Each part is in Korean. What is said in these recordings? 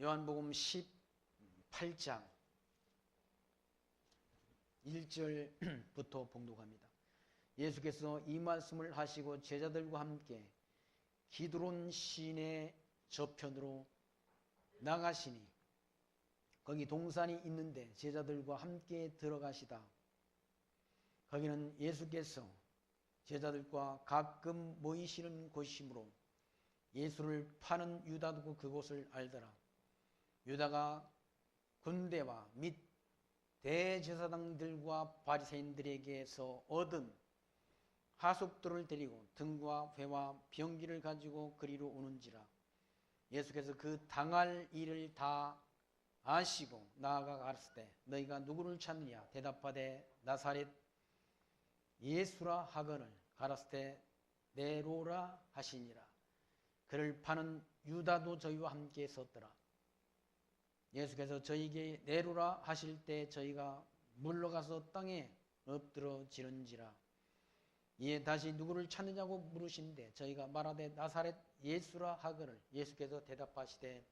요한복음 18장 1절부터 봉독합니다. 예수께서 이 말씀을 하시고 제자들과 함께 기드론 시내 저편으로 나가시니 거기 동산이 있는데 제자들과 함께 들어가시다. 거기는 예수께서 제자들과 가끔 모이시는 곳이므로 예수를 파는 유다도 그곳을 알더라. 유다가 군대와 및 대제사장들과 바리새인들에게서 얻은 하숙들을 데리고 등과 회와 병기를 가지고 그리로 오는지라. 예수께서 그 당할 일을 다 아시고 나아가 가르치되 너희가 누구를 찾느냐 대답하되 나사렛 예수라 하거늘 가라사대 네로라 하시니라. 그를 파는 유다도 저희와 함께 섰더라. 예수께서 저희에게 네로라 하실 때 저희가 물러가서 땅에 엎드러지는지라. 이에 다시 누구를 찾느냐고 물으신데 저희가 말하되 나사렛 예수라 하거늘 예수께서 대답하시되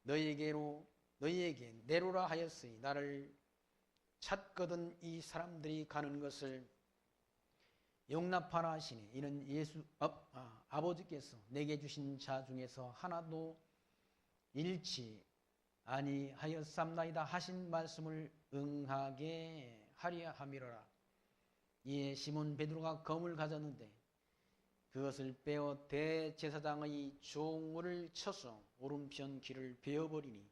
너희에게 네로라 하였으니 나를 찾거든 이 사람들이 가는 것을 용납하라 하시니 이는 아버지께서 내게 주신 자 중에서 하나도 잃지 아니하였삼나이다 하신 말씀을 응하게 하려 함이로라. 이에 시몬 베드로가 검을 가졌는데 그것을 빼어 대제사장의 종을 쳐서 오른편 귀를 베어버리니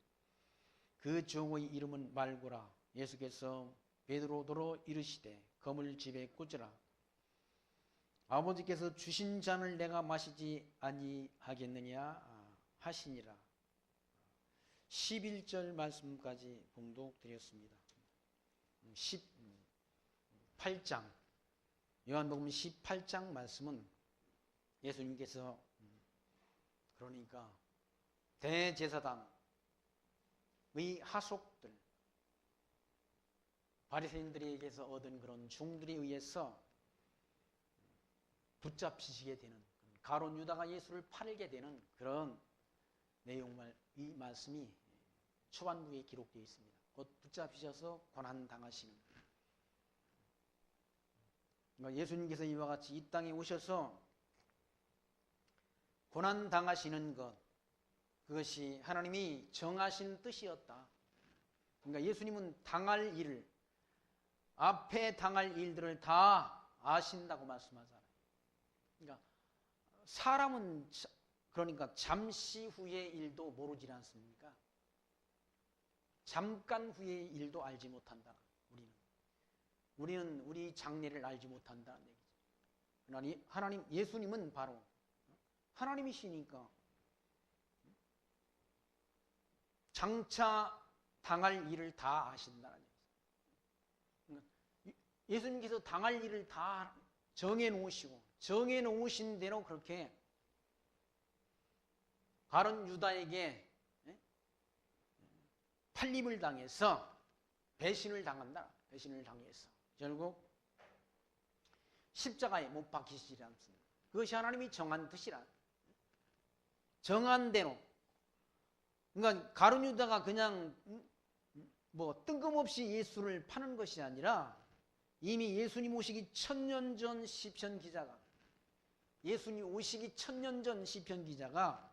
그 종의 이름은 말고라. 예수께서 베드로더러 이르시되 검을 집에 꽂으라. 아버지께서 주신 잔을 내가 마시지 아니하겠느냐 하시니라. 11절 말씀까지 봉독드렸습니다. 18장 요한복음 18장 말씀은 예수님께서 그러니까 대제사장의 하속들 바리새인들에게서 얻은 그런 종들에 의해서 붙잡히시게 되는 가룟 유다가 예수를 팔게 되는 그런 내용을 이 말씀이 초반부에 기록되어 있습니다. 곧 붙잡히셔서 고난당하시는 그러니까 예수님께서 이와 같이 이 땅에 오셔서 고난당하시는 것 그것이 하나님이 정하신 뜻이었다. 그러니까 예수님은 당할 일을 앞에 당할 일들을 다 아신다고 말씀하잖아요. 그러니까 사람은 그러니까 잠시 후의 일도 모르지 않습니까? 잠깐 후의 일도 알지 못한다. 우리는 우리 장래를 알지 못한다는 얘기죠. 하나님 예수님은 바로 하나님이시니까 장차 당할 일을 다 아신다는 얘기죠. 예수님께서 당할 일을 다 정해놓으시고 정해놓으신 대로 그렇게 가룟 유다에게 팔림을 당해서 배신을 당한다. 배신을 당해서 결국 십자가에 못 박히시지 않습니다. 그것이 하나님이 정한 뜻이라. 정한 대로. 그러니까 가룟 유다가 그냥 뭐 뜬금없이 예수를 파는 것이 아니라 이미 예수님 오시기 1000년 전 시편 기자가 예수님 오시기 1000년 전 시편 기자가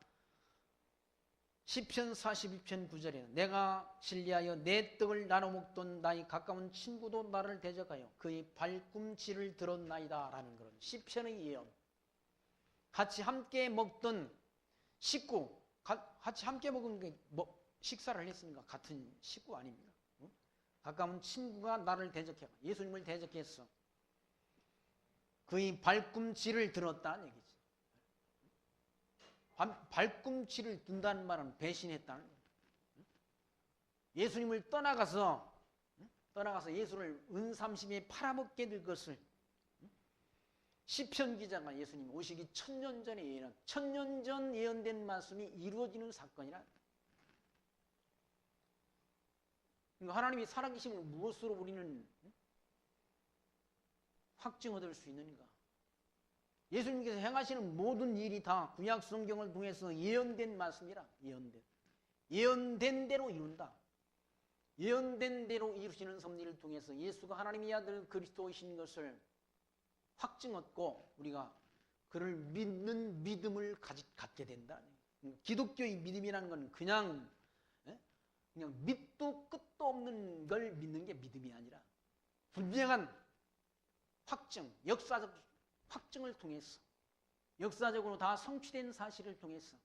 시편 42편 9절에는 내가 신리하여 내 떡을 나눠 먹던 나의 가까운 친구도 나를 대적하여 그의 발꿈치를 들었나이다 라는 그런 시편의 예언. 같이 함께 먹던 식구, 같이 함께 먹은 게 식사를 했으니까 같은 식구 아닙니까? 가까운 친구가 나를 대적해 예수님을 대적했어. 그의 발꿈치를 들었다는 얘기지. 발꿈치를 든다는 말은 배신했다는 거예요. 예수님을 떠나가서 예수를 은삼십에 팔아먹게 될 것을 시편 기자가 예수님 오시기 1000년 전에 예언한 1000년 전 예언된 말씀이 이루어지는 사건이라. 그러니까 하나님이 살아계심을 무엇으로 우리는 확증 얻을 수 있는가? 예수님께서 행하시는 모든 일이 다 구약 성경을 통해서 예언된 말씀이라. 예언된 대로 이룬다. 예언된 대로 이루시는 섭리를 통해서 예수가 하나님의 아들 그리스도이신 것을 확증 얻고 우리가 그를 믿는 믿음을 갖게 된다. 기독교의 믿음이라는 건 그냥 밑도 끝도 없는 걸 믿는 게 믿음이 아니라 분명한 확증, 역사적 확증을 통해서 역사적으로 다 성취된 사실을 통해서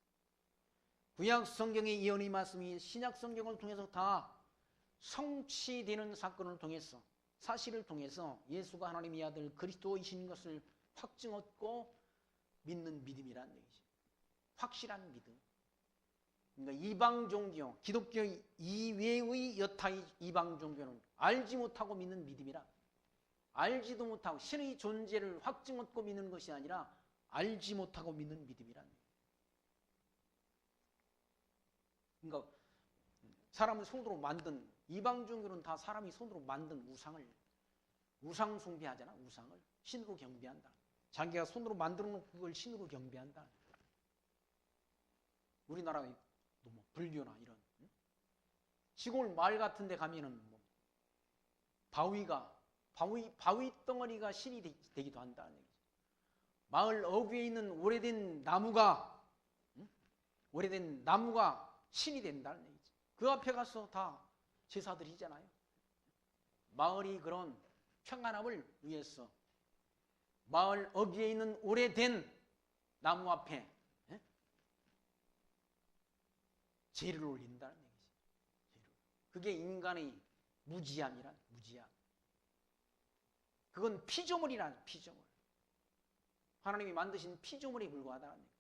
구약 성경의 예언의 말씀이 신약 성경을 통해서 다 성취되는 사건을 통해서 사실을 통해서 예수가 하나님의 아들 그리스도이신 것을 확증 얻고 믿는 믿음이라는 얘기죠. 확실한 믿음. 그러니까 이방 종교, 기독교 이외의 여타의 이방 종교는 알지 못하고 믿는 믿음이라 알지도 못하고 신의 존재를 확증 얻고 믿는 것이 아니라 알지 못하고 믿는 믿음이라는 얘기죠. 그러니까 사람을 손으로 만든 이방 종교는 다 사람이 손으로 만든 우상 숭배하잖아. 우상을 신으로 경배한다. 자기가 손으로 만들어 놓고 그걸 신으로 경배한다. 우리나라의 뭐 불교나 이런 시골 마을 같은 데 가면은 뭐 바위 덩어리가 신이 되기도 한다는 얘기죠. 마을 어귀에 있는 오래된 나무가 신이 된다는 얘기죠. 그 앞에 가서 다 제사드리잖아요. 마을이 그런 평안함을 위해서 마을 어귀에 있는 오래된 나무 앞에 제를 올린다는 얘기죠. 그게 인간의 무지함이란 무지함. 그건 피조물이란 피조물. 하나님이 만드신 피조물에 불과하다는 얘기죠.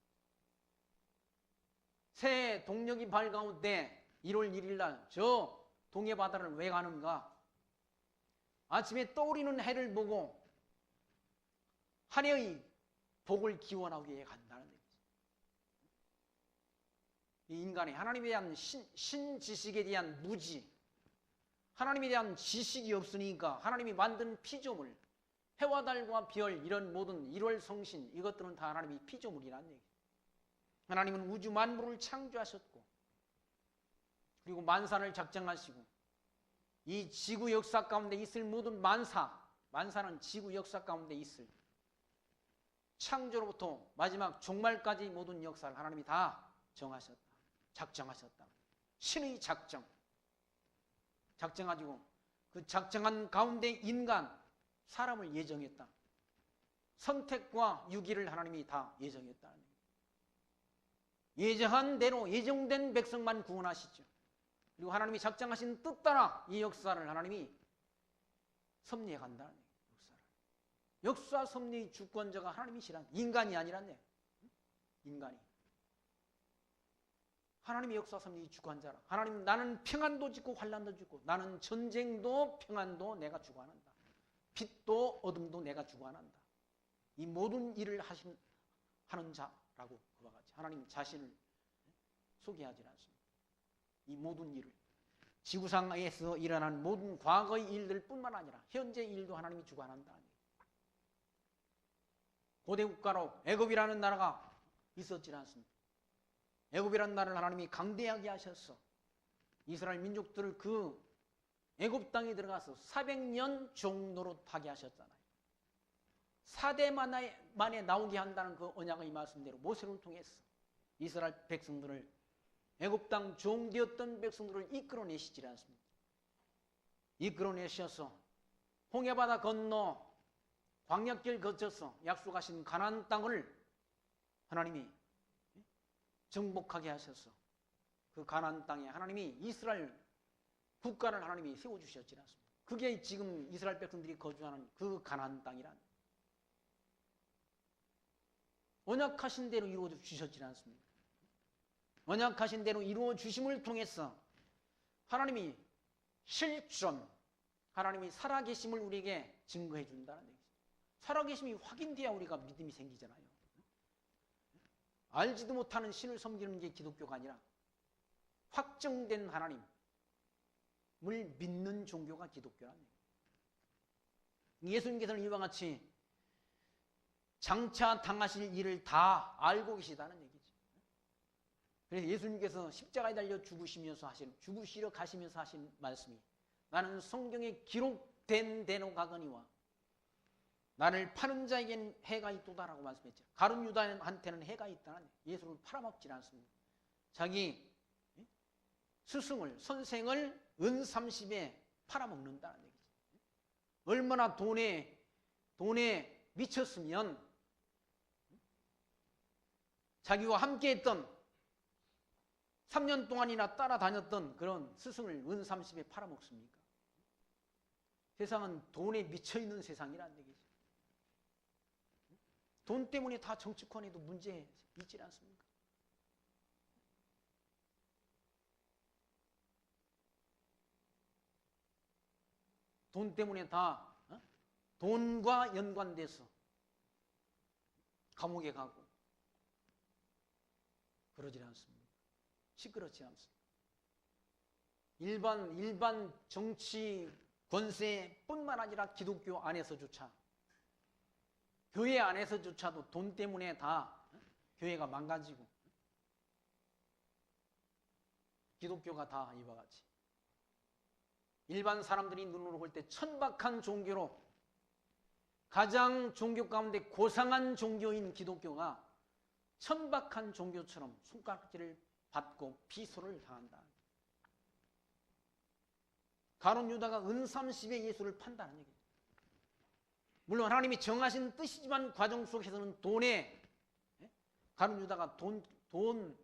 새 동력이 밝아올 때 1월 1일 날 저 동해 바다를 왜 가는가? 아침에 떠오르는 해를 보고 한 해의 복을 기원하기 위해 간다는 얘기죠. 이 인간의 하나님에 대한 신지식에 대한 무지, 하나님에 대한 지식이 없으니까 하나님이 만든 피조물, 해와 달과 별 이런 모든 1월 성신 이것들은 다 하나님이 피조물이라는 얘기죠. 하나님은 우주 만물을 창조하셨고 그리고 만사를 작정하시고 이 지구 역사 가운데 있을 모든 만사는 지구 역사 가운데 있을 창조로부터 마지막 종말까지 모든 역사를 하나님이 다 정하셨다. 작정하셨다. 신의 작정가지고 그 작정한 가운데 인간, 사람을 예정했다. 선택과 유기를 하나님이 다 예정했다. 예정한 대로 예정된 백성만 구원하시죠. 그리고 하나님이 작정하신 뜻 따라 이 역사를 하나님이 섭리해 간다는 얘기예요. 역사 섭리의 주권자가 하나님이시란 인간이 아니란 얘기예요. 인간이. 하나님의 역사 섭리의 주권자라. 하나님 나는 평안도 주고 환난도 주고 나는 전쟁도 평안도 내가 주관한다. 빛도 어둠도 내가 주관한다. 이 모든 일을 하는 자라고 그와 같이 하나님 자신을 소개하지 않습니다. 이 모든 일을 지구상에서 일어난 모든 과거의 일들뿐만 아니라 현재 일도 하나님이 주관한다. 고대 국가로 애굽이라는 나라가 있었지 않습니다. 애굽이라는 나라를 하나님이 강대하게 하셔서 이스라엘 민족들을 그 애굽 땅에 들어가서 400년 종노릇 하게 하셨잖아요. 4대 만에 나오게 한다는 그 언약의 말씀대로 모세를 통해서 이스라엘 백성들을 애굽 땅 종되었던 백성들을 이끌어내시지 않습니다. 이끌어내셔서 홍해바다 건너 광야길 거쳐서 약속하신 가나안 땅을 하나님이 정복하게 하셔서 그 가나안 땅에 하나님이 이스라엘 국가를 하나님이 세워주셨지 않습니까? 그게 지금 이스라엘 백성들이 거주하는 그 가나안 땅이란 언약하신 대로 이루어 주셨지 않습니까? 언약하신 대로 이루어 주심을 통해서 하나님이 실존, 하나님이 살아계심을 우리에게 증거해 준다는 얘기죠. 살아계심이 확인돼야 우리가 믿음이 생기잖아요. 알지도 못하는 신을 섬기는 게 기독교가 아니라 확정된 하나님을 믿는 종교가 기독교라는 얘기예요. 예수님께서는 이와 같이 장차 당하실 일을 다 알고 계시다는 얘기죠. 그래서 예수님께서 십자가에 달려 죽으시러 가시면서 하신 말씀이 나는 성경에 기록된 대로 가거니와 나를 파는 자에겐 해가 있도다라고 말씀했죠. 가룟 유다한테는 해가 있다는 예수를 팔아먹지 않습니다. 자기 스승을 선생을 은 30에 팔아먹는다는 얘기죠. 얼마나 돈에 미쳤으면 자기와 함께했던 3년 동안이나 따라다녔던 그런 스승을 은 30에 팔아먹습니까? 세상은 돈에 미쳐있는 세상이라는 얘기죠. 돈 때문에 다 정치권에도 문제 있지 않습니까? 돈 때문에 다 돈과 연관돼서 감옥에 가고 그러지 않습니다. 시끄럽지 않습니다. 일반 정치 권세뿐만 아니라 기독교 안에서조차 교회 안에서조차도 돈 때문에 다 교회가 망가지고 기독교가 다 이와 같이 일반 사람들이 눈으로 볼 때 천박한 종교로 가장 종교 가운데 고상한 종교인 기독교가 천박한 종교처럼 손가락질을 받고 비소를 당한다. 가룟 유다가 은 30에 예수를 판다는 얘기죠. 물론 하나님이 정하신 뜻이지만 과정 속에서는 가룟 유다가 돈을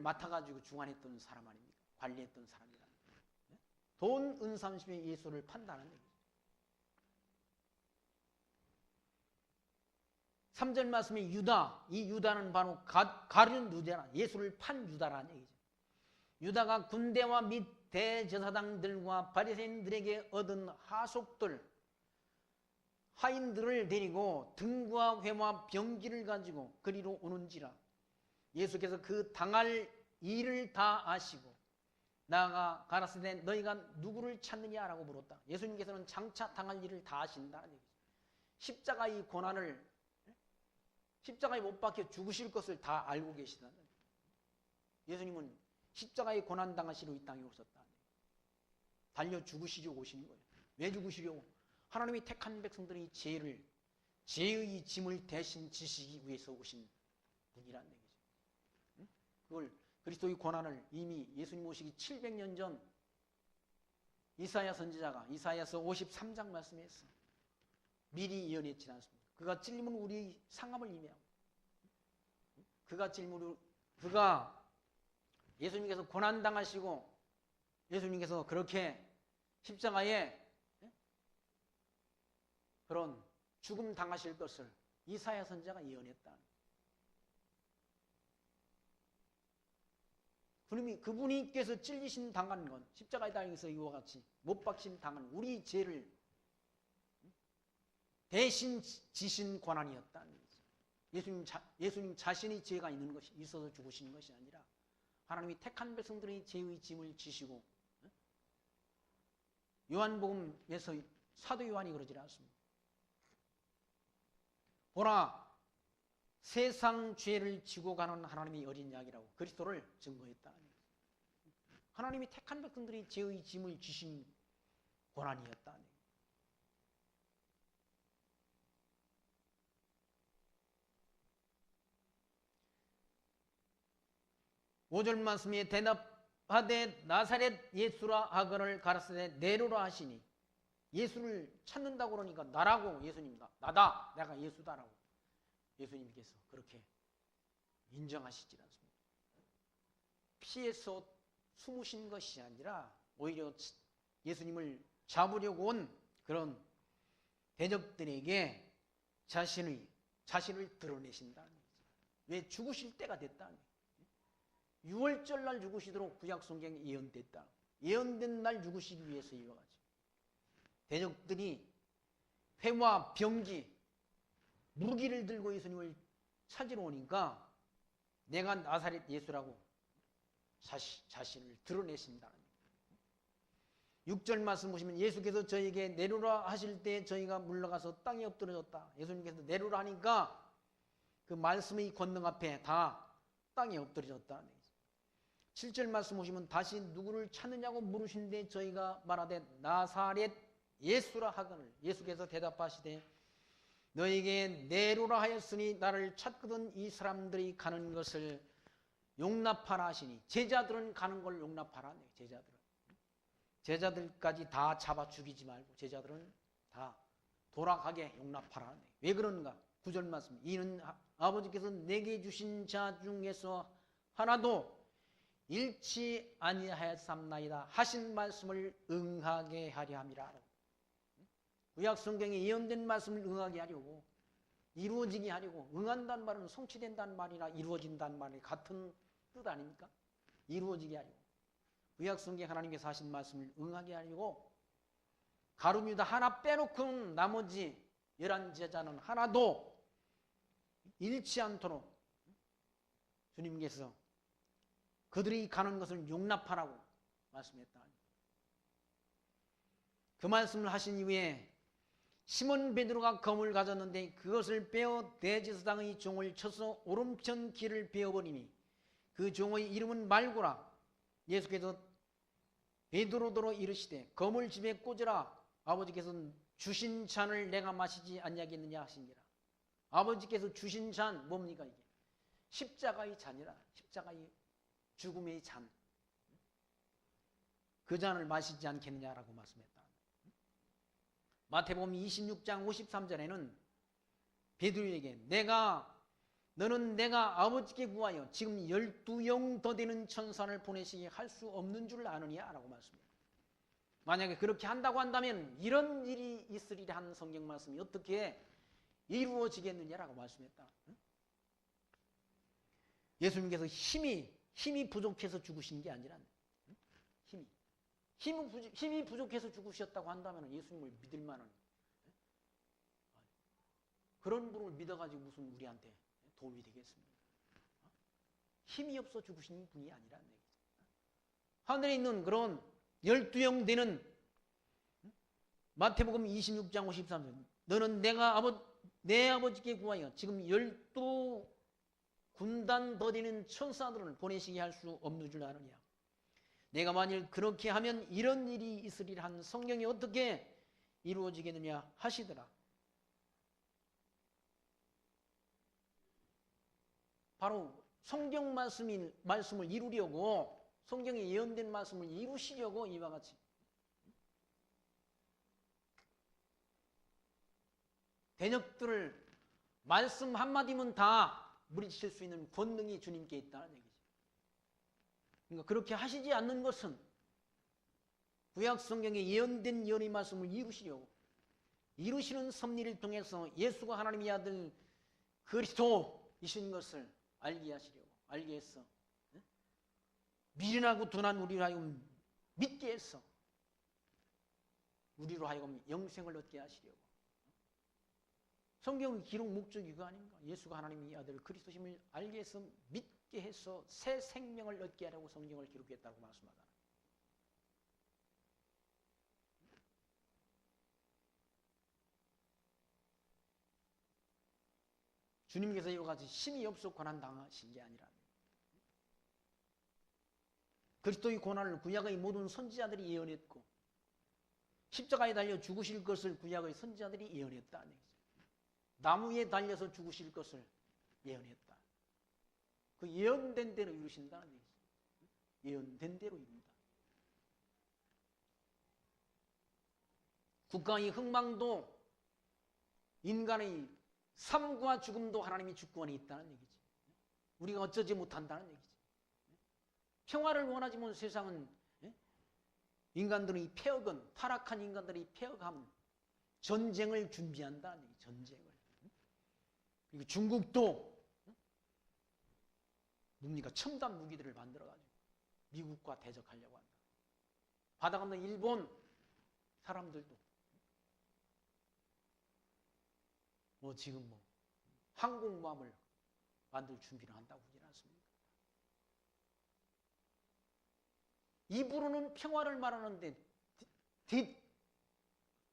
맡아가지고 주관했던 사람 아닙니까? 관리했던 사람이라. 돈 은 30에 예수를 판다는 얘기죠. 3절 말씀에 유다, 이 유다는 바로 가룟 유다라, 예수를 판 유다라는 얘기죠. 유다가 군대와 및 대제사장들과 바리새인들에게 얻은 하인들을 데리고 등과 회와 병기를 가지고 그리로 오는지라. 예수께서 그 당할 일을 다 아시고 나아가 가라사대 너희가 누구를 찾느냐라고 물었다. 예수님께서는 장차 당할 일을 다 아신다는 얘기죠. 십자가의 고난을 십자가에 못 박혀 죽으실 것을 다 알고 계시다는 거예요. 예수님은 십자가에 고난당하시러 이 땅에 오셨다. 달려 죽으시려고 오신 거예요. 왜 죽으시려고? 하나님이 택한 백성들의 죄의 짐을 대신 지시기 위해서 오신 분이라는 얘기죠. 그걸 그리스도의 고난을 이미 예수님 오시기 700년 전 이사야 선지자가 이사야서 53장 말씀에서 미리 예언했지 않습니까? 그가 찔림은 우리 상함을 의미하고 그가 예수님께서 고난당하시고 예수님께서 그렇게 십자가에 그런 죽음 당하실 것을 이사야 선지자가 예언했다. 그분께서 찔리심 당한 건 십자가에 달려서 이와 같이 못 박힘 당한 우리 죄를 대신 지신 고난이었다는 거죠. 예수님 자신의 죄가 있어서 죽으신 것이 아니라 하나님이 택한 백성들의 죄의 짐을 지시고 요한복음에서 사도 요한이 그러지 않습니다. 보라 세상 죄를 지고 가는 하나님의 어린 양이라고 그리스도를 증거했다는 거죠. 하나님이 택한 백성들의 죄의 짐을 지신 고난이었다는 거죠. 5절 말씀에 대답하되 나사렛 예수라 하거늘 가라사대 내로라 하시니 예수를 찾는다고 그러니까 나라고 예수님이다. 나다. 내가 예수다라고 예수님께서 그렇게 인정하시지 않습니다. 피해서 숨으신 것이 아니라 오히려 예수님을 잡으려고 온 그런 대적들에게 자신을 드러내신다는 거죠. 왜 죽으실 때가 됐다는 거예요. 6월절 날 죽으시도록 구약성경에 예언됐다. 예언된 날 죽으시기 위해서 이와 같이 대적들이 회와 병기 무기를 들고 예수님을 찾으러 오니까 내가 나사렛 예수라고 자신을 드러내신다는 거예요. 6절 말씀 보시면 예수께서 저에게 내려라 하실 때 저희가 물러가서 땅에 엎드려졌다. 예수님께서 내려라 하니까 그 말씀의 권능 앞에 다 땅에 엎드려졌다는 얘기죠. 7절 말씀 보시면 다시 누구를 찾느냐고 물으신데 저희가 말하되 나사렛 예수라 하거늘 예수께서 대답하시되 너에게 내로라 하였으니 나를 찾거든 이 사람들이 가는 것을 용납하라 하시니 제자들은 가는 걸 용납하라. 제자들까지 다 잡아 죽이지 말고 제자들은 다 돌아가게 용납하라. 왜 그런가? 9절 말씀 이는 아버지께서 내게 주신 자 중에서 하나도 잃지 아니하였삼나이다 하신 말씀을 응하게 하려 함이라. 구약 성경에 예언된 말씀을 응하게 하려고 이루어지게 하려고 응한다는 말은 성취된다는 말이나 이루어진다는 말이 같은 뜻 아닙니까? 이루어지게 하려고 구약 성경 하나님께서 하신 말씀을 응하게 하려고 가룟 유다 하나 빼놓고는 나머지 11제자는 하나도 잃지 않도록 주님께서 그들이 가는 것을 용납하라고 말씀했다. 그 말씀을 하신 이후에 시몬 베드로가 검을 가졌는데 그것을 빼어 대제사장의 종을 쳐서 오른편 귀를 베어버리니 그 종의 이름은 말고라. 예수께서 베드로더러 이르시되 검을 집에 꽂으라. 아버지께서 주신 잔을 내가 마시지 않냐겠느냐 하시니라. 아버지께서 주신 잔 뭡니까 이게? 십자가의 잔이라. 십자가의 죽음의 잔. 그 잔을 마시지 않겠느냐라고 말씀했다. 마태복음 26장 53절에는 베드로에게 너는 내가 아버지께 구하여 지금 12영 더 되는 천사를 보내시게 할 수 없는 줄 아느냐 라고 말씀합니다. 만약에 그렇게 한다고 한다면 이런 일이 있으리라 하는 성경 말씀이 어떻게 이루어지겠느냐라고 말씀했다. 예수님께서 힘이 부족해서 죽으신 게 아니라 힘이 부족해서 죽으셨다고 한다면 예수님을 믿을 만한 그런 분을 믿어가지고 무슨 우리한테 도움이 되겠습니까? 힘이 없어 죽으신 분이 아니라는 얘기죠. 하늘에 있는 그런 12영 되는 마태복음 26장 53절 너는 내 아버지께 구하여 지금 12군단 더 되는 천사들을 보내시게 할 수 없는 줄 아느냐. 내가 만일 그렇게 하면 이런 일이 있으리라 한 성경이 어떻게 이루어지겠느냐 하시더라. 바로 성경 말씀을 이루려고 성경에 예언된 말씀을 이루시려고 이와 같이 대적들을 말씀 한마디면 다 물리칠 수 있는 권능이 주님께 있다는 얘기죠. 그러니까 그렇게 하시지 않는 것은 구약 성경에 예언된 예언의 말씀을 이루시려고 이루시는 섭리를 통해서 예수가 하나님의 아들 그리스도이신 것을 알게 하시려고 알게 했어. 미련하고 둔한 우리로 하여금 믿게 했어. 우리로 하여금 영생을 얻게 하시려고. 성경의 기록 목적이 그거 아닌가? 예수가 하나님의 아들 그리스도심을 알게 해서 믿게 해서 새 생명을 얻게 하려고 성경을 기록했다고 말씀하다. 주님께서 이와 같이 힘이 없어 고난당하신 게 아니라 그리스도의 고난을 구약의 모든 선지자들이 예언했고 십자가에 달려 죽으실 것을 구약의 선지자들이 예언했다는 얘기죠. 나무에 달려서 죽으실 것을 예언했다. 그 예언된 대로 이루신다는 얘기죠. 예언된 대로 이룬다. 국가의 흥망도 인간의 삶과 죽음도 하나님이 주권이 있다는 얘기지. 우리가 어쩌지 못한다는 얘기지. 평화를 원하지만 세상은 인간들의 폐역은 타락한 인간들의 폐역함 전쟁을 준비한다는 얘기. 전쟁을. 그리고 중국도 뭡니까? 첨단 무기들을 만들어가지고 미국과 대적하려고 한다. 바다 건너 일본 사람들도 지금 항공모함을 만들 준비를 한다고 하지 않습니까? 입으로는 평화를 말하는데 뒷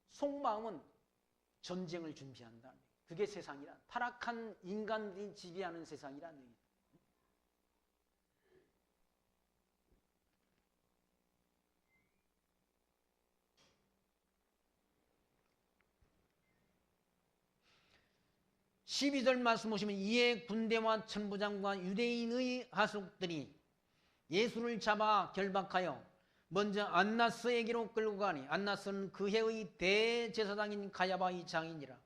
속마음은 전쟁을 준비한다. 그게 세상이라. 타락한 인간들이 지배하는 세상이라는 얘기죠. 12절 말씀 보시면 이에 군대와 천부장과 유대인의 하속들이 예수를 잡아 결박하여 먼저 안나스에게로 끌고 가니 안나스는 그 해의 대제사장인 가야바의 장인이라.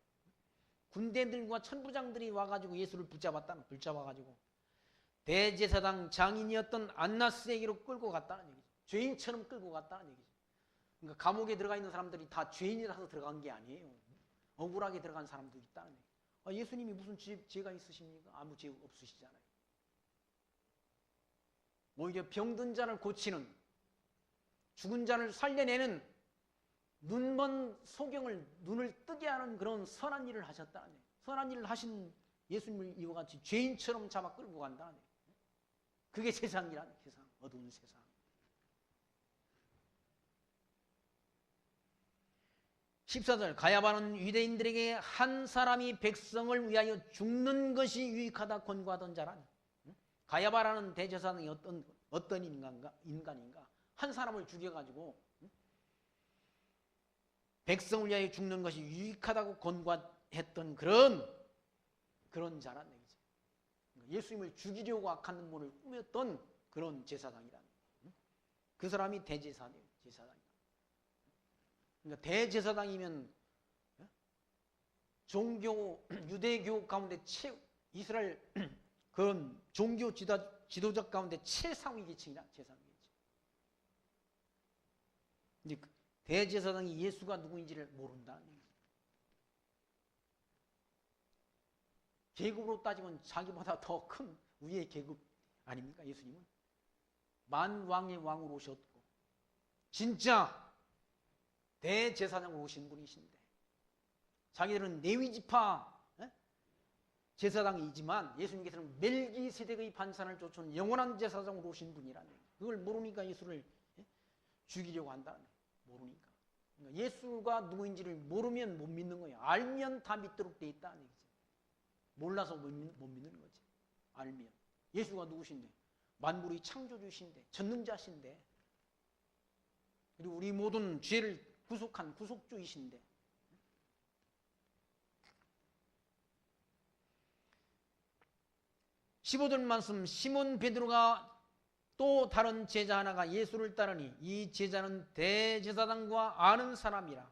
군대들과 천부장들이 와가지고 예수를 붙잡아가지고 대제사장 장인이었던 안나스에게로 끌고 갔다는 얘기죠. 죄인처럼 끌고 갔다는 얘기죠. 그러니까 감옥에 들어가 있는 사람들이 다 죄인이라서 들어간 게 아니에요. 억울하게 들어간 사람도 있다는 얘기죠. 예수님이 무슨 죄가 있으십니까? 아무 죄 없으시잖아요. 오히려 병든 자를 고치는, 죽은 자를 살려내는 눈먼 소경을 눈을 뜨게 하는 그런 선한 일을 하셨다는 얘기예요. 선한 일을 하신 예수님을 이와 같이 죄인처럼 잡아 끌고 간다는 얘기예요. 그게 세상이란 세상, 어두운 세상. (14절) 가야바는 유대인들에게 한 사람이 백성을 위하여 죽는 것이 유익하다 권고하던 자라니. 가야바라는 대제사장이 어떤 인간인가? 한 사람을 죽여가지고 백성을 위하여 죽는 것이 유익하다고 권고했던 그런 자란 얘기죠. 예수님을 죽이려고 악한 문을 꾸몄던 그런 제사장이란. 그 사람이 대제사장이에요. 그러니까 대제사장이면 유대교 가운데 이스라엘 그런 종교 지도자 가운데 최상위 계층이라 제사장이죠. 이제 대제사장이 예수가 누구인지를 모른다는 얘기죠. 계급으로 따지면 자기보다 더 큰 위의 계급 아닙니까? 예수님은 만왕의 왕으로 오셨고 진짜 대제사장으로 오신 분이신데 자기들은 레위지파 제사장이지만 예수님께서는 멜기세덱의 반산을 쫓은 영원한 제사장으로 오신 분이라는 얘기예요. 그걸 모르니까 예수를 죽이려고 한다는 얘기예요. 모르니까. 그러니까 예수가 누구인지를 모르면 못 믿는 거예요. 알면 다 믿도록 돼 있다는 얘기죠. 몰라서 못 믿는 거지. 알면. 예수가 누구신데? 만물의 창조주신데, 전능자신데, 그리고 우리 모든 죄를 구속한 구속주이신데. (15절) 말씀, 시몬 베드로가 또 다른 제자 하나가 예수를 따르니 이 제자는 대제사장과 아는 사람이라.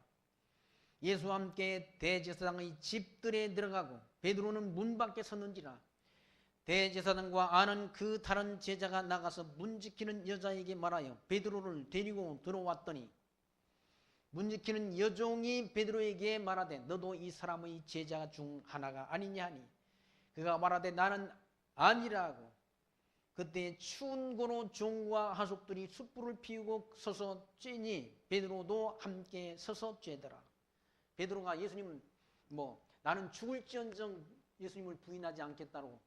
예수와 함께 대제사장의 집들에 들어가고 베드로는 문 밖에 섰는지라. 대제사장과 아는 그 다른 제자가 나가서 문 지키는 여자에게 말하여 베드로를 데리고 들어왔더니 문 지키는 여종이 베드로에게 말하되 너도 이 사람의 제자 중 하나가 아니냐 하니 그가 말하되 나는 아니라고. 그때 추운 고로 종과 하속들이 숯불을 피우고 서서 쬐니 베드로도 함께 서서 쬐더라. 베드로가 예수님은 나는 죽을지언정 예수님을 부인하지 않겠다고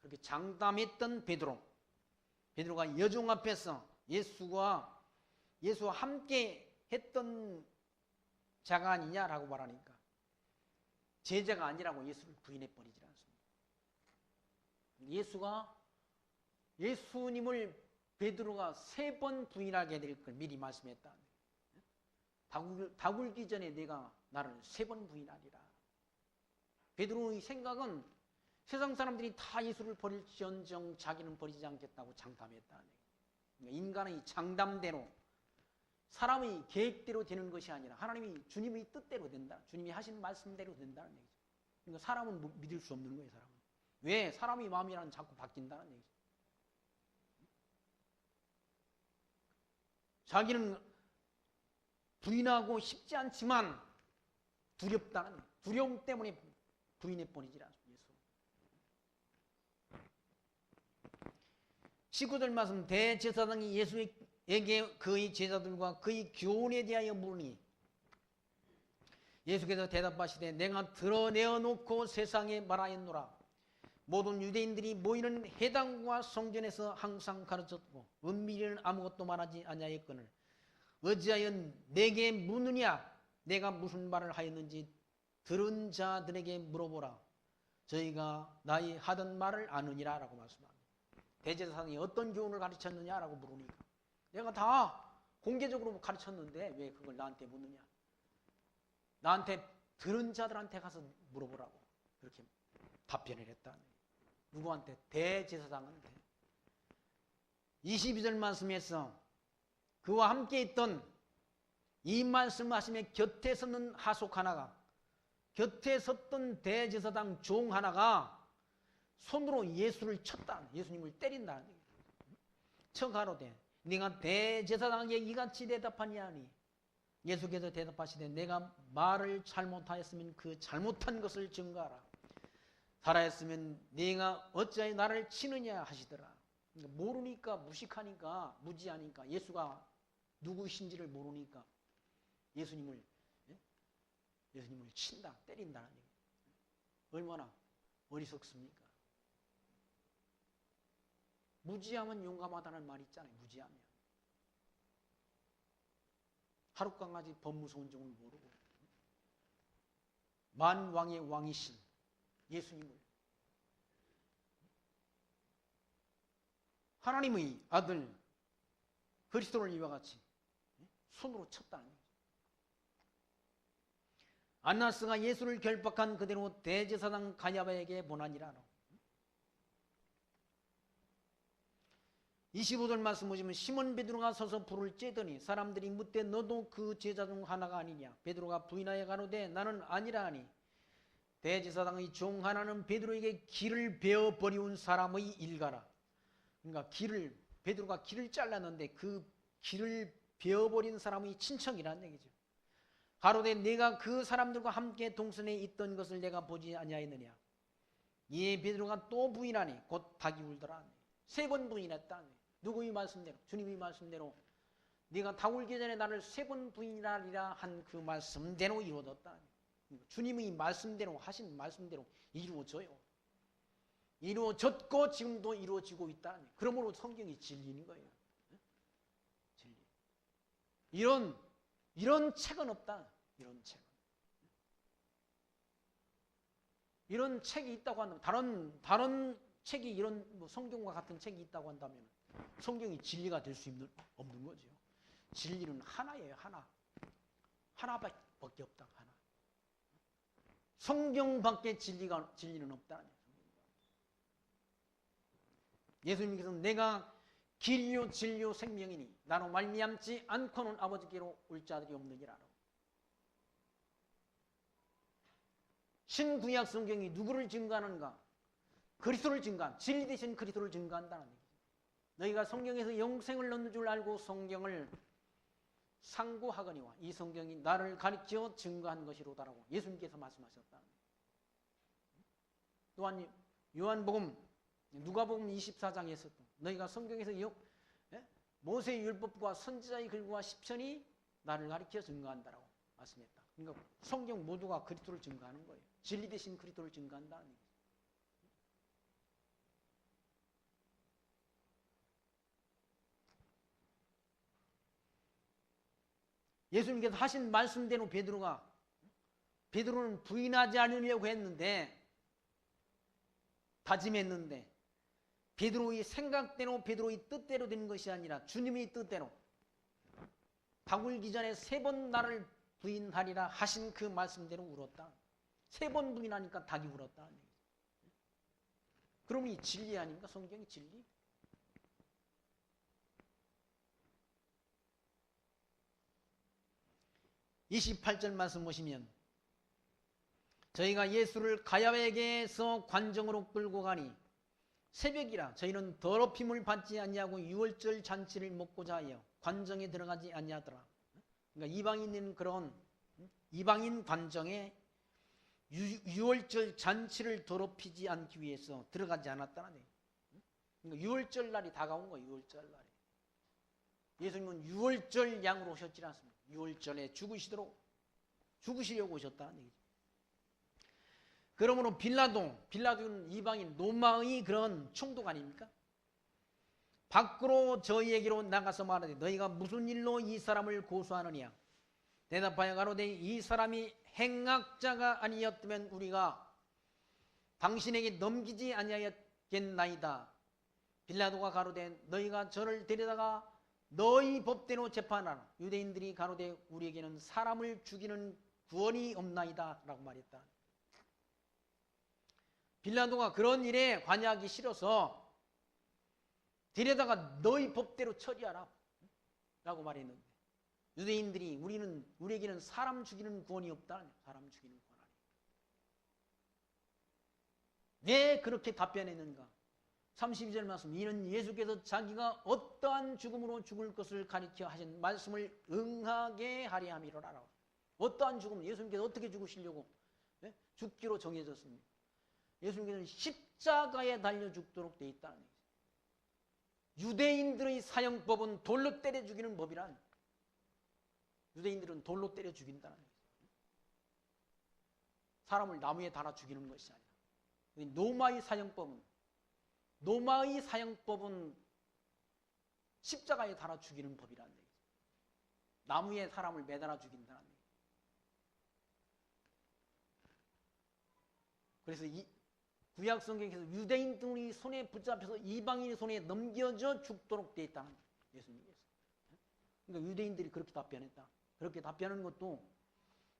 그렇게 장담했던 베드로가 여종 앞에서 예수와 함께 했던 자가 아니냐라고 말하니까 제자가 아니라고 예수를 부인해버리지 않습니다. 예수님을 베드로가 3번 부인하게 될 걸 미리 말씀했다. 다 굴기 전에 내가 나를 3번 부인하리라. 베드로의 생각은 세상 사람들이 다 예수를 버릴지언정 자기는 버리지 않겠다고 장담했다. 그러니까 인간의 장담대로 사람의 계획대로 되는 것이 아니라 주님의 뜻대로 된다. 주님이 하신 말씀대로 된다는 얘기죠. 그러니까 사람은 믿을 수 없는 거예요. 사람은. 왜? 사람의 마음이라는 자꾸 바뀐다는 얘기죠. 자기는 부인하고 싶지 않지만 두렵다는 두려움 때문에 부인해버리지 않습니다. 19절 말씀, 대제사장이 예수에게 그의 제자들과 그의 교훈에 대하여 물으니 예수께서 대답하시되 내가 드러내어 놓고 세상에 말하였노라. 모든 유대인들이 모이는 회당과 성전에서 항상 가르쳤고 은밀히는 아무것도 말하지 아니하였거늘 어찌하여 내게 묻느냐. 내가 무슨 말을 하였는지 들은 자들에게 물어보라. 저희가 나의 하던 말을 아느니라 라고 말씀합니다. 대제사장이 어떤 교훈을 가르쳤느냐라고 물으니까 내가 다 공개적으로 가르쳤는데 왜 그걸 나한테 묻느냐. 나한테 들은 자들한테 가서 물어보라고. 그렇게 답변을 했다. 누구한테? 대제사장한테. 22절 말씀에서 그와 함께 있던 이 말씀하심에 곁에 섰는 하속 하나가, 곁에 섰던 대제사장 종 하나가 손으로 예수를 쳤다. 예수님을 때린다. 척하로되 네가 대제사장에게 이같이 대답하니하니, 예수께서 대답하시되 내가 말을 잘못하였으면 그 잘못한 것을 증거하라. 살아있으면 네가 어찌하여 나를 치느냐 하시더라. 그러니까 모르니까, 무식하니까, 무지하니까, 예수가 누구신지를 모르니까 예수님을 친다, 때린다는 얘기예요. 얼마나 어리석습니까? 무지하면 용감하다는 말이 있잖아요. 무지하면. 하룻강아지 법무소원 종을 모르고 만왕의 왕이신 예수님을, 하나님의 아들 그리스도를 이와 같이 손으로 쳤다는 거죠. 안나스가 예수를 결박한 그대로 대제사장 가야바에게 보나니라. 25절 말씀 보시면 시몬 베드로가 서서 불을 쬐더니 사람들이 묻되 너도 그 제자 중 하나가 아니냐. 베드로가 부인하여 가로되 나는 아니라 하니, 대제사장의 종 하나는 베드로에게 길을 베어 버리운 사람의 일가라. 그러니까 베드로가 길을 잘랐는데 그 길을 베어 버린 사람의 친척이라는 얘기죠. 가로되 내가 그 사람들과 함께 동선에 있던 것을 내가 보지 아니하였느냐. 이에 베드로가 또 부인하니 곧 닭이 울더라. 3번 부인했다. 누구의 말씀대로? 주님의 말씀대로 네가 닭 울기 전에 나를 3번 부인하리라 한 그 말씀대로 이루어졌다. 주님의 말씀대로, 하신 말씀대로 이루어져요. 이루어졌고 지금도 이루어지고 있다. 그러므로 성경이 진리인 거예요. 진리. 이런 책은 없다. 이런 책이 있다고 한다면, 다른 책이 이런 성경과 같은 책이 있다고 한다면 성경이 진리가 될 수 없는 거죠. 진리는 하나예요. 하나밖에 없다. 하나. 성경밖에 진리는 없다. 예수님께서는 내가 길요 진리요 생명이니 나로 말미암지 않고는 아버지께로 올 자들이 없느니라. 신구약 성경이 누구를 증거하는가? 그리스도를 증거한, 진리 되신 그리스도를 증거한다는 얘기죠. 너희가 성경에서 영생을 얻는 줄 알고 성경을 상고하거니와 이 성경이 나를 가르쳐 증거한 것이로다라고 예수님께서 말씀하셨다. 또한 요한복음, 누가복음 24장에서도 너희가 성경에서 모세의 율법과 선지자의 글과 시편이 나를 가르쳐 증거한다라고 말씀했다. 그러니까 성경 모두가 그리스도를 증거하는 거예요. 진리 되신 그리스도를 증거한다는 얘기죠. 예수님께서 하신 말씀대로 베드로는 부인하지 않으려고 했는데, 다짐했는데 베드로의 생각대로, 베드로의 뜻대로 된 것이 아니라 주님의 뜻대로 닭 울기 전에 3번 나를 부인하리라 하신 그 말씀대로 울었다. 3번 부인하니까 닭이 울었다. 그러면 이 진리 아닙니까? 성경이 진리? (28절) 말씀 보시면 저희가 예수를 가야바에게서 관정으로 끌고 가니 새벽이라 저희는 더럽힘을 받지 아니하고 유월절 잔치를 먹고자 하여 관정에 들어가지 아니하더라. 그러니까 이방인은 그런 이방인 관정에 유월절 잔치를 더럽히지 않기 위해서 들어가지 않았다는 얘기예요. 그러니까 유월절 날이 다가온 거예요. 유월절 날이. 예수님은 유월절 양으로 오셨지 않습니까? 유월절에 죽으시려고 오셨다는 얘기죠. 그러므로 빌라도는 이방인 로마의 그런 총독 아닙니까? 밖으로 저희에게로 나가서 말하되 너희가 무슨 일로 이 사람을 고소하느냐? 대답하여 가로되 이 사람이 행악자가 아니었다면 우리가 당신에게 넘기지 아니하였겠나이다. 빌라도가 가로되 너희가 저를 데려다가 너희 법대로 재판하라. 유대인들이 가로되 우리에게는 사람을 죽이는 구원이 없나이다 라고 말했다. 빌라도가 그런 일에 관여하기 싫어서 데려다가 너희 법대로 처리하라 라고 말했는데, 유대인들이 우리에게는 사람 죽이는 구원이 없다. 사람 죽이는 구원 아니에요. 왜 그렇게 답변했는가? 32절 말씀, 이는 예수께서 자기가 어떠한 죽음으로 죽을 것을 가리켜 하신 말씀을 응하게 하려 함이로라. 어떠한 죽음, 예수님께서 어떻게 죽으시려고 죽기로 정해졌습니다. 예수님께서는 십자가에 달려 죽도록 되어 있다는 얘기죠. 유대인들의 사형법은 돌로 때려 죽이는 법이란, 유대인들은 돌로 때려 죽인다는 얘기죠. 사람을 나무에 달아 죽이는 것이 아니라, 로마의 사형법은 십자가에 달아 죽이는 법이라는 얘기죠. 나무에 사람을 매달아 죽인다는 얘기죠. 그래서 이 구약 성경에서 유대인들이 손에 붙잡혀서 이방인의 손에 넘겨져 죽도록 되어 있다는 예수님께서. 그러니까 유대인들이 그렇게 답변했다. 그렇게 답변하는 것도,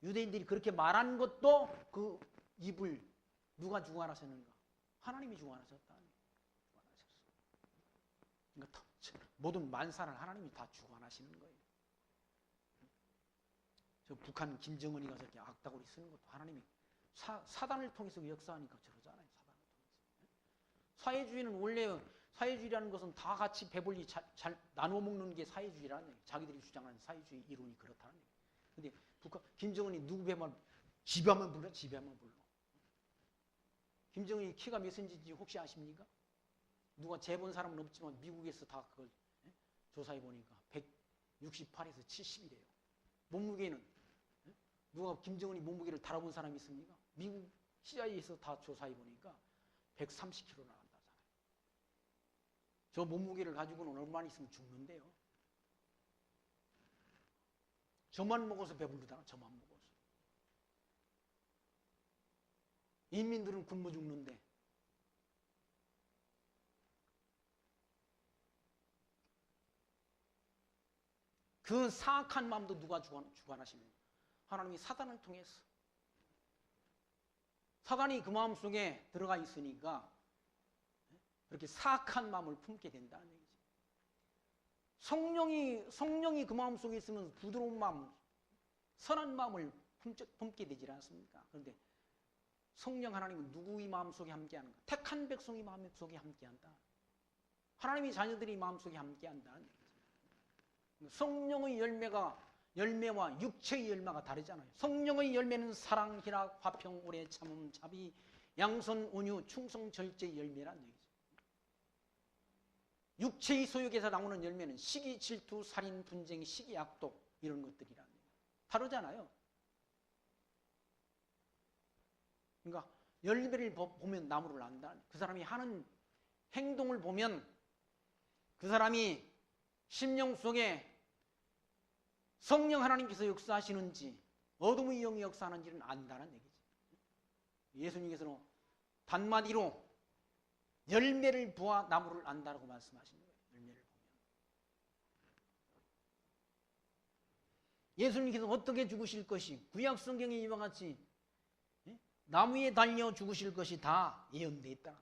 유대인들이 그렇게 말한 것도 그 입을 누가 주관하셨는가? 하나님이 주관하셨다. 그러니까 모든 만사를 하나님이 다 주관하시는 거예요. 저 북한 김정은이가 저렇게 악다구리 쓰는 것도 하나님이 사단을 통해서 역사하니까 저러잖아요. 사단을 통해서. 사회주의는 원래, 사회주의라는 것은 다 같이 배불리 잘 나눠 먹는 게 사회주의라는 얘기예요. 자기들이 주장하는 사회주의 이론이 그렇다는 얘기예요. 근데 북한 김정은이 누구 배만 지배하면 불러? 지배하면 불러. 김정은이 키가 몇 센치인지 혹시 아십니까? 누가 재본 사람은 없지만 미국에서 다 그걸 조사해 보니까 168에서 70이래요. 몸무게는 누가 김정은이 몸무게를 달아본 사람이 있습니까? 미국 CIA에서 다 조사해 보니까 130kg 나간다잖아요. 저 몸무게를 가지고는 얼마나 있으면 죽는데요. 저만 먹어서 배부르잖아. 저만 먹어서. 인민들은 굶어 죽는데. 그 사악한 마음도 누가 주관하시는 거예요? 하나님이 사단을 통해서. 사단이 그 마음 속에 들어가 있으니까 그렇게 사악한 마음을 품게 된다는 얘기죠. 성령이 그 마음 속에 있으면 부드러운 마음, 선한 마음을 품게 되지 않습니까? 그런데 성령 하나님은 누구의 마음 속에 함께하는가? 택한 백성의 마음 속에 함께한다. 하나님의 자녀들이 마음 속에 함께한다는 얘기죠. 성령의 열매와 육체의 열매가 다르잖아요. 성령의 열매는 사랑, 희락, 화평, 오래 참음, 자비, 양선, 온유, 충성, 절제의 열매란 얘기죠. 육체의 소욕에서 나오는 열매는 시기, 질투, 살인, 분쟁, 시기, 악독 이런 것들이란 얘기죠. 다르잖아요. 그러니까 열매를 보면 나무를 안다. 그 사람이 하는 행동을 보면 그 사람이 심령 속에 성령 하나님께서 역사하시는지 어둠의 영이 역사하는지는 안다는 얘기죠. 예수님께서는 단마디로 열매를 보아 나무를 안다라고 말씀하신 거예요. 열매를 보면. 예수님께서 어떻게 죽으실 것이, 구약 성경에 이와 같이 나무에 달려 죽으실 것이 다 예언되어 있다.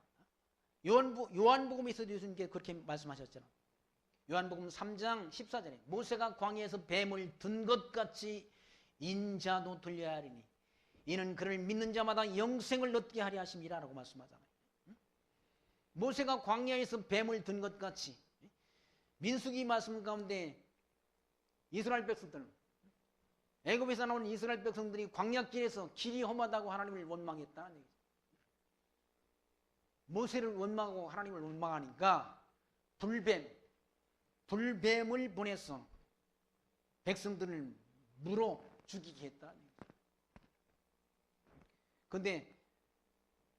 요한복음에서도 예수님께서 그렇게 말씀하셨잖아. 요한복음 3장 14절에 모세가 광야에서 뱀을 든 것 같이 인자도 들려야 하리니 이는 그를 믿는 자마다 영생을 얻게 하려 하심이라라고 말씀하잖아요. 모세가 광야에서 뱀을 든 것 같이, 민수기 말씀 가운데 이스라엘 백성들은, 애굽에서 나온 이스라엘 백성들이 광야길에서 길이 험하다고 하나님을 원망했다는 얘기죠. 모세를 원망하고 하나님을 원망하니까 불뱀을 보내서 백성들을 물어 죽이게 했다는 얘기죠. 그런데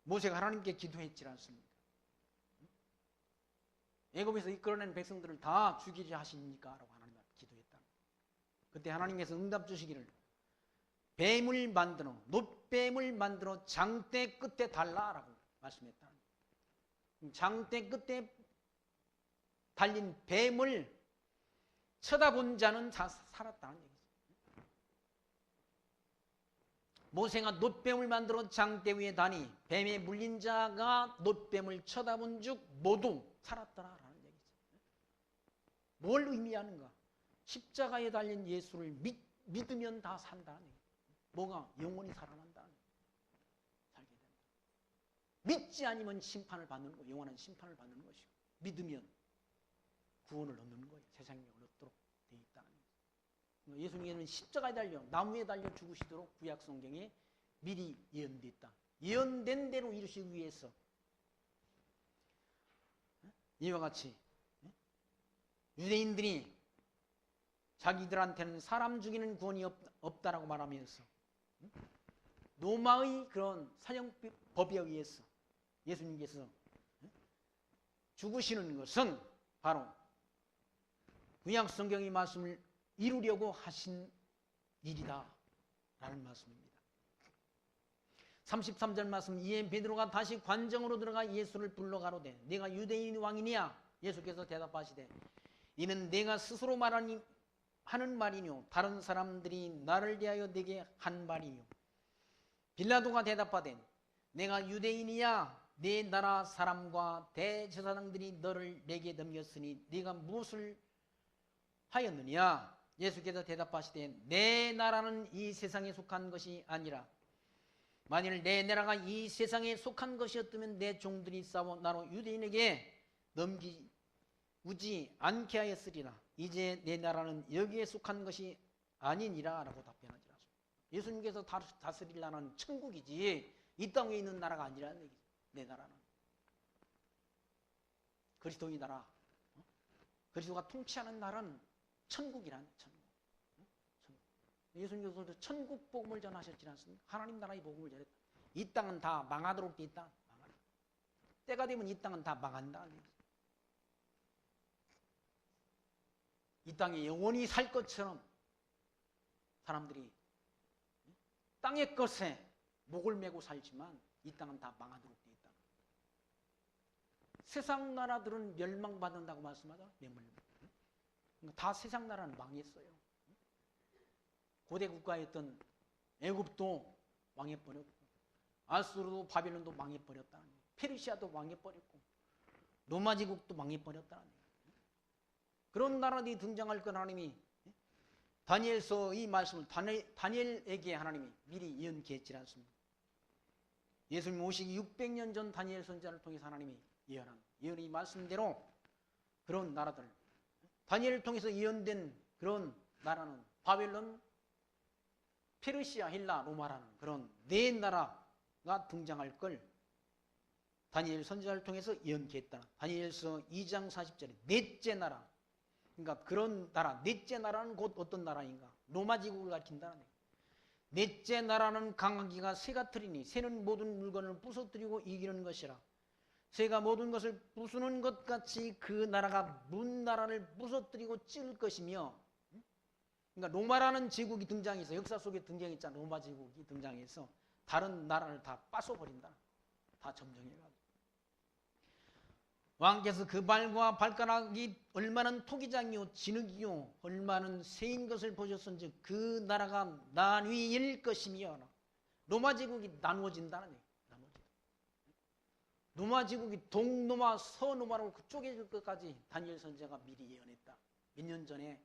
모세가 하나님께 기도했지 않습니까? 애굽에서 이끌어낸 백성들을 다 죽이려 하십니까? 라고 하나님께 기도했다. 그때 하나님께서 응답 주시기를 놋뱀을 만들어 장대 끝에 달라라고 말씀했다. 장대 끝에 달린 뱀을 쳐다본 자는 살았다는 얘기죠. 모세가 놋뱀을 만들어 장대 위에 다니 뱀에 물린 자가 놋뱀을 쳐다본 즉 모두 살았더라라는 얘기죠. 뭘 의미하는가? 십자가에 달린 예수를 믿으면 다 산다는 얘기죠. 뭐가? 영원히 살아난다는 얘기죠. 살게 된다. 믿지 않으면 심판을 받는 거, 영원한 심판을 받는 것이고, 믿으면 구원을 얻는 거예요. 세상에 얻도록 되어 있다는 거예요. 예수님께서는 십자가에 달려 나무에 달려 죽으시도록 구약 성경에 미리 예언됐다. 예언된 대로 이루시기 위해서 이와 같이 유대인들이 자기들한테는 사람 죽이는 구원이 없다라고 말하면서 로마의 그런 사형법에 의해서 예수님께서 죽으시는 것은 바로 구약 성경의 말씀을 이루려고 하신 일이다 라는 말씀입니다. 33절 말씀, 이에 베드로가 다시 관정으로 들어가 예수를 불러 가로되 네가 유대인 왕이냐? 예수께서 대답하시되 이는 내가 스스로 하는 말이뇨 다른 사람들이 나를 대하여 내게 한 말이뇨. 빌라도가 대답하되 내가 유대인이야? 내 나라 사람과 대제사장들이 너를 내게 넘겼으니 네가 무엇을 하였느냐? 예수께서 대답하시되 내 나라는 이 세상에 속한 것이 아니라 만일 내 나라가 이 세상에 속한 것이었다면 내 종들이 싸워 나로 유대인에게 넘기우지 않게 하였으리라. 이제 내 나라는 여기에 속한 것이 아니니라 라고 답변하지라. 예수님께서 다스릴 나라는 천국이지 이 땅에 있는 나라가 아니라는 얘기죠. 내 나라는 그리스도의 나라, 그리스도가 통치하는 나라는 천국이란 천국. 예수님께서도 천국 복음을 전하셨지 않습니까? 하나님 나라의 복음을 전했다. 이 땅은 다 망하도록 돼 있다. 때가 되면 이 땅은 다 망한다. 이 땅에 영원히 살 것처럼 사람들이 땅의 것에 목을 메고 살지만 이 땅은 다 망하도록 돼 있다. 세상 나라들은 멸망받는다고 말씀하죠. 다 세상 나라는 망했어요. 고대 국가였던 애굽도 망해버렸고 아수르도 바빌론도 망해버렸다는 거예요. 페르시아도 망해버렸고 로마 제국도 망해버렸다는 거예요. 그런 나라들이 등장할 건 하나님이 다니엘서 이 말씀을 다니엘에게 하나님이 미리 예언케 않습니까? 예수님 오시기 600년 전 다니엘 선지자를 통해서 하나님이 예언한 예언의 말씀대로 그런 나라들, 다니엘을 통해서 예언된 그런 나라는 바벨론, 페르시아, 헬라, 로마라는 그런 네 나라가 등장할 걸 다니엘 선지자를 통해서 예언케했다. 다니엘서 2장 40절에 넷째 나라, 그러니까 그런 나라, 넷째 나라는 곧 어떤 나라인가? 로마 제국을 가리킨다는 거예요. 넷째 나라는 강하기가 새가 틀이니 새는 모든 물건을 부서뜨리고 이기는 것이라. 새가 모든 것을 부수는 것 같이 그 나라가 문 나라를 부서뜨리고 찢을 것이며, 그러니까 로마라는 제국이 등장해서 역사 속에 등장했잖아. 로마 제국이 등장해서 다른 나라를 다 빠져버린다. 다 점령해가지고. 왕께서 그 발과 발가락이 얼마나 토기장이요 진흙이요 얼마나 새인 것을 보셨은즉 그 나라가 나뉘일 것이며. 로마 제국이 나누어진다는 얘기예요. 로마 제국이 동로마 서로마로 쪼개질 것까지 다니엘 선지자가 미리 예언했다. 몇 년 전에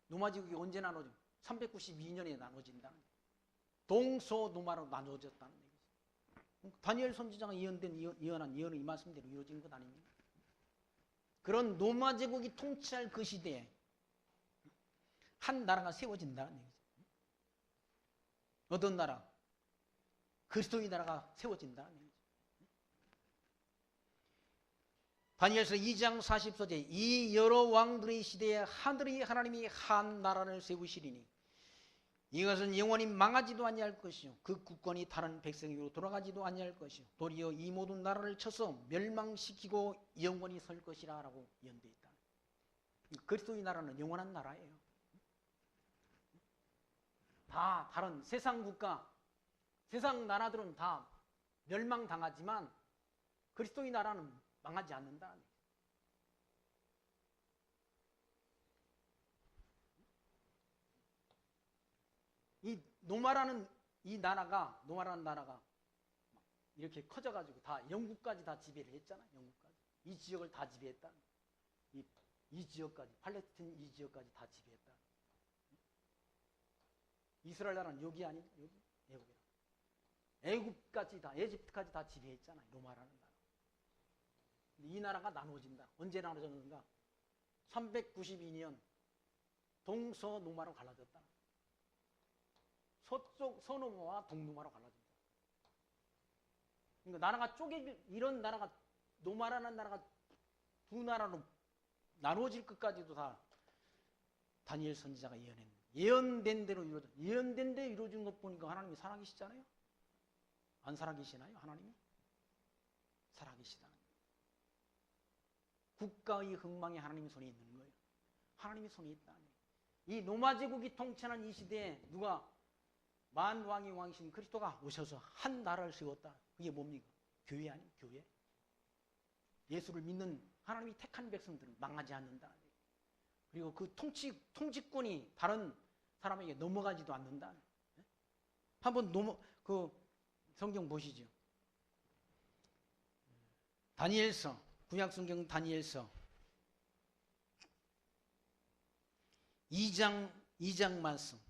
로마 제국이 언제 나눠져? 392년에 나눠진다는 거예요. 동서노마로 나눠졌다는 얘기죠. 다니엘 선지자가 예언한 예언은 이 말씀대로 이루어진 것 아닙니까? 그런 로마 제국이 통치할 그 시대에 한 나라가 세워진다는 얘기죠. 어떤 나라? 그리스도의 나라가 세워진다는 얘기죠. 다니엘서 2장 40절에 이 여러 왕들의 시대에 하늘의 하나님이 한 나라를 세우시리니 이것은 영원히 망하지도 아니할 것이요 그 국권이 다른 백성으로 돌아가지도 아니할 것이요 도리어 이 모든 나라를 쳐서 멸망시키고 영원히 설 것이라 라고 예언되어 있다. 그리스도의 나라는 영원한 나라예요. 다 다른 세상 국가, 세상 나라들은 다 멸망당하지만 그리스도의 나라는 망하지 않는다. 이 노마라는 노마라는 나라가 이렇게 커져가지고 다 영국까지 다 지배를 했잖아요. 영국까지. 이 지역을 다 지배했다. 이 지역까지, 팔레스틴 이 지역까지 다 지배했다. 이스라엘 나라는 여기 아니냐? 여기? 애국이라. 애국까지 다, 에집트까지 다 지배했잖아요. 로마라는 나라. 이 나라가 나눠진다. 언제 나눠졌는가? 392년 동서노마로 갈라졌다. 서노마와 동노마로 갈라진다. 그러니까 나라가 이런 나라가, 노마라는 나라가 두 나라로 나눠질 것까지도 다 다니엘 선지자가 예언했는데, 예언된 대로 이루어진 것 보니까 하나님이 살아계시잖아요. 안 살아계시나요? 하나님이? 살아계시다는 거예요. 국가의 흥망이 하나님의 손에 있는 거예요. 하나님의 손에 있다는 거예요. 이 로마 제국이 통치하는 이 시대에 누가 만왕의 왕이신 그리스도가 오셔서 한 나라를 세웠다. 그게 뭡니까? 교회 아니에요? 교회? 예수를 믿는 하나님이 택한 백성들은 망하지 않는다. 그리고 그 통치권이 다른 사람에게 넘어가지도 않는다. 한번 그 성경 보시죠. 다니엘서, 구약성경 다니엘서 2장 말씀.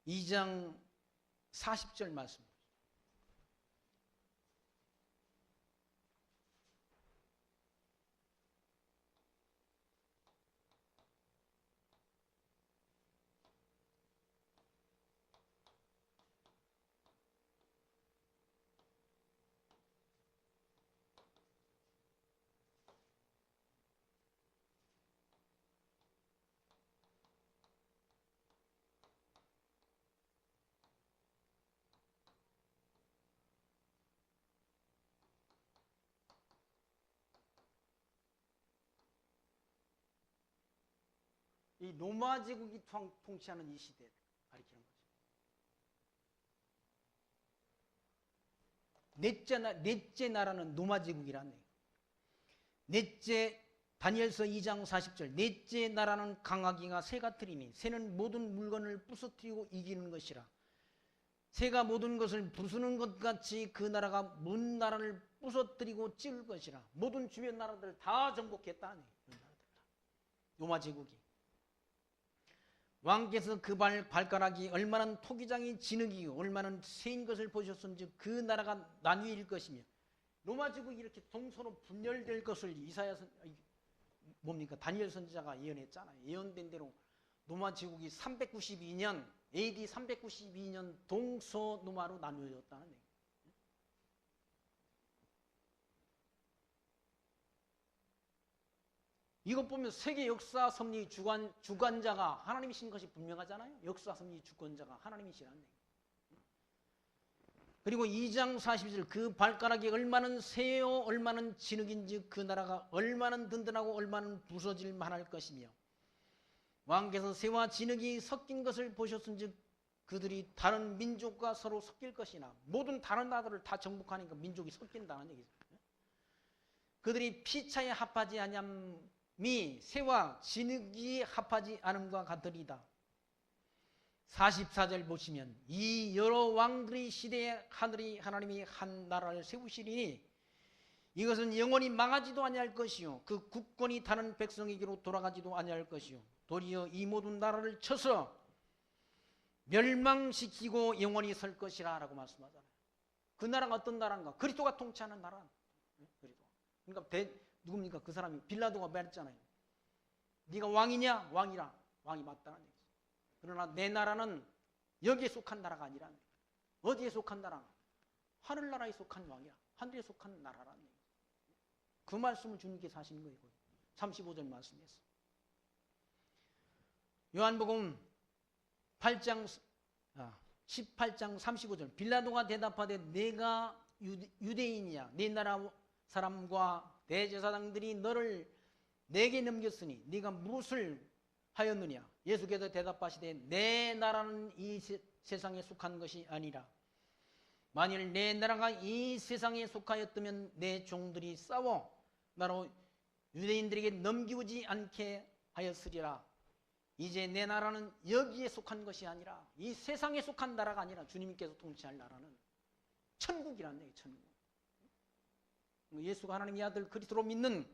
2장 40절 말씀. 이 로마 제국이 통치하는 이 시대를 가리키는 거죠. 넷째 나라는 로마 제국이라는 얘기예요. 넷째, 다니엘서 2장 40절. 넷째 나라는 강하기가 새가 틀이니 새는 모든 물건을 부서뜨리고 이기는 것이라. 새가 모든 것을 부수는 것 같이 그 나라가 문 나라를 부서뜨리고 찌를 것이라. 모든 주변 나라들을 다 정복했다는 얘기예요. 로마 제국이. 왕께서 그 발가락이 얼마나 토기장이 진흙이고 얼마나 새인 것을 보셨은지 그 나라가 나뉘일 것이며, 로마 제국이 이렇게 동서로 분열될 것을 다니엘 선지자가 예언했잖아요. 예언된 대로 로마 제국이 392년 AD 392년 동서노마로 나뉘어졌다는 얘기예요. 이것 보면 세계 역사 섭리 주관자가 하나님이신 것이 분명하잖아요. 역사 섭리 주권자가 하나님이시라는 얘기예요. 그리고 2장 42절, 그 발가락이 얼마나 새요 얼마나 진흙인지 그 나라가 얼마나 든든하고 얼마나 부서질 만할 것이며, 왕께서 새와 진흙이 섞인 것을 보셨은즉 그들이 다른 민족과 서로 섞일 것이나, 모든 다른 나라들을 다 정복하니까 민족이 섞인다는 얘기죠. 그들이 피차에 합하지 아니함이 새와 진흙이 합하지 않음과 같으리다. 44절 보시면, 이 여러 왕들의 시대에 하늘이 하나님이 한 나라를 세우시리니 이것은 영원히 망하지도 아니할 것이요 그 국권이 다른 백성에게로 돌아가지도 아니할 것이요 도리어 이 모든 나라를 쳐서 멸망시키고 영원히 설 것이라 라고 말씀하잖아요. 그 나라가 어떤 나라인가? 그리스도가 통치하는 나라. 그러니까 누굽니까? 그 사람이 빌라도가 말했잖아요. 네가 왕이냐? 왕이라. 왕이 맞다는 얘기죠. 그러나 내 나라는 여기에 속한 나라가 아니라는 얘기죠. 어디에 속한 나라? 하늘나라에 속한 왕이야. 하늘에 속한 나라라는 얘기죠. 그 말씀을 주님께서 하시는 거예요. 35절 말씀에서. 요한복음 18장 35절. 빌라도가 대답하되 내가 유대인이냐? 내 나라 사람과 대제사장들이 너를 내게 넘겼으니 네가 무엇을 하였느냐? 예수께서 대답하시되 내 나라는 이 세상에 속한 것이 아니라 만일 내 나라가 이 세상에 속하였다면 내 종들이 싸워 나로 유대인들에게 넘기지 않게 하였으리라. 이제 내 나라는 여기에 속한 것이 아니라 이 세상에 속한 나라가 아니라 주님께서 통치할 나라는 천국이란 얘기. 천국. 예수가 하나님의 아들 그리스도로 믿는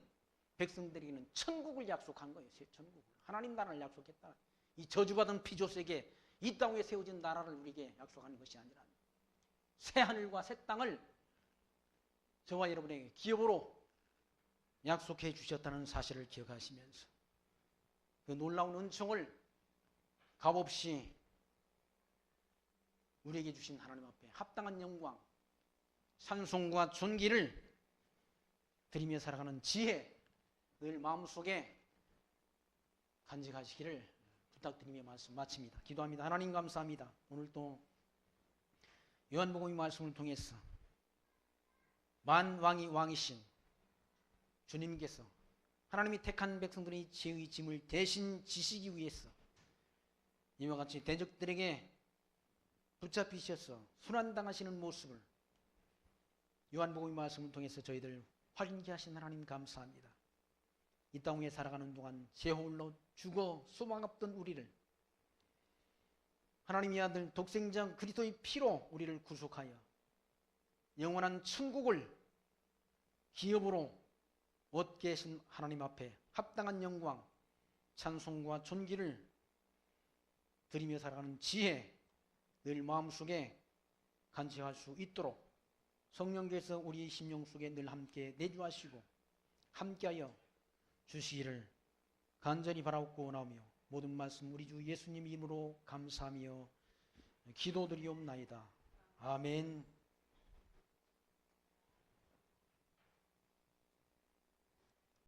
백성들에게는 천국을 약속한 거예요. 천국을. 하나님 나라를 약속했다. 이 저주받은 피조세계 이 땅 위에 세워진 나라를 우리에게 약속하는 것이 아니라 새 하늘과 새 땅을 저와 여러분에게 기업으로 약속해 주셨다는 사실을 기억하시면서 그 놀라운 은총을 값없이 우리에게 주신 하나님 앞에 합당한 영광, 찬송과 존귀를 드리며 살아가는 지혜 늘 마음속에 간직하시기를 부탁드리며 말씀 마칩니다. 기도합니다. 하나님 감사합니다. 오늘 또 요한복음의 말씀을 통해서 만왕이 왕이신 주님께서 하나님이 택한 백성들의 죄의 짐을 대신 지시기 위해서 이와 같이 대적들에게 붙잡히셔서 순환당하시는 모습을 요한복음의 말씀을 통해서 저희들 확인케 하신 하나님 감사합니다. 이 땅 위에 살아가는 동안 죄홀로 죽어 소망 없던 우리를 하나님의 아들 독생자 그리스도의 피로 우리를 구속하여 영원한 천국을 기업으로 얻게 하신 하나님 앞에 합당한 영광, 찬송과 존귀를 드리며 살아가는 지혜 늘 마음속에 간직할 수 있도록 성령께서 우리 심령 속에 늘 함께 내주하시고 함께하여 주시기를 간절히 바라옵고 원하며 모든 말씀 우리 주 예수님 이름으로 감사하며 기도드리옵나이다. 아멘.